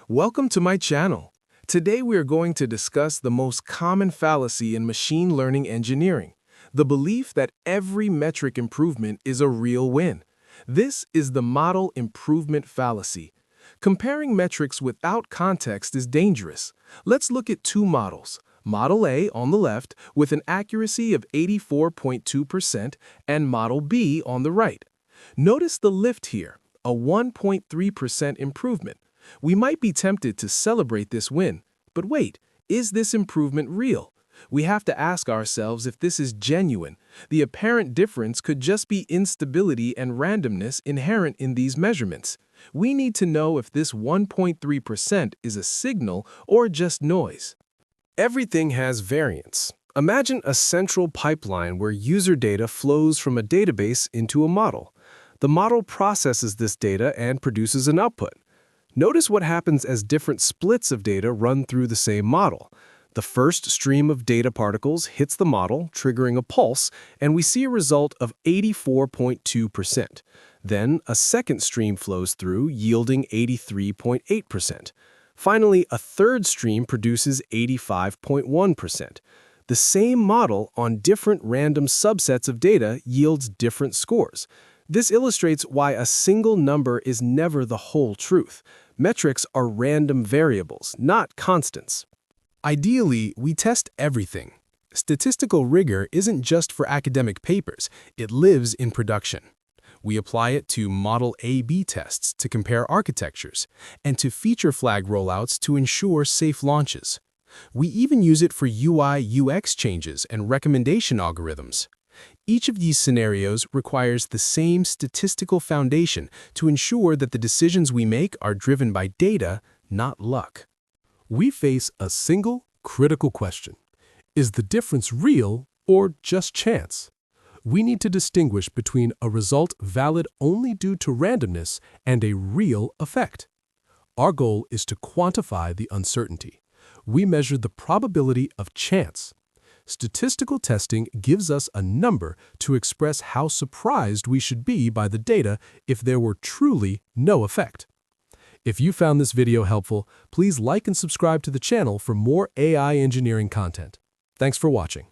Welcome to my channel. Today we are going to discuss the most common fallacy in machine learning engineering, the belief that every metric improvement is a real win. This is the model improvement fallacy. Comparing metrics without context is dangerous. Let's look at two models. Model A on the left with an accuracy of 84.2% and Model B on the right. Notice the lift here, a 1.3% improvement. We might be tempted to celebrate this win, but wait, is this improvement real? We have to ask ourselves if this is genuine. The apparent difference could just be instability and randomness inherent in these measurements. We need to know if this 1.3% is a signal or just noise. Everything has variance. Imagine a central pipeline where user data flows from a database into a model. The model processes this data and produces an output. Notice what happens as different splits of data run through the same model. The first stream of data particles hits the model, triggering a pulse, and we see a result of 84.2%. Then a second stream flows through, yielding 83.8%. Finally, a third stream produces 85.1%. The same model on different random subsets of data yields different scores. This illustrates why a single number is never the whole truth. Metrics are random variables, not constants. Ideally, we test everything. Statistical rigor isn't just for academic papers, it lives in production. We apply it to Model A/B tests to compare architectures, and to feature flag rollouts to ensure safe launches. We even use it for UI/UX changes and recommendation algorithms. Each of these scenarios requires the same statistical foundation to ensure that the decisions we make are driven by data, not luck. We face a single, critical question. Is the difference real or just chance? We need to distinguish between a result valid only due to randomness and a real effect. Our goal is to quantify the uncertainty. We measure the probability of chance. Statistical testing gives us a number to express how surprised we should be by the data if there were truly no effect. If you found this video helpful, please like and subscribe to the channel for more AI engineering content. Thanks for watching.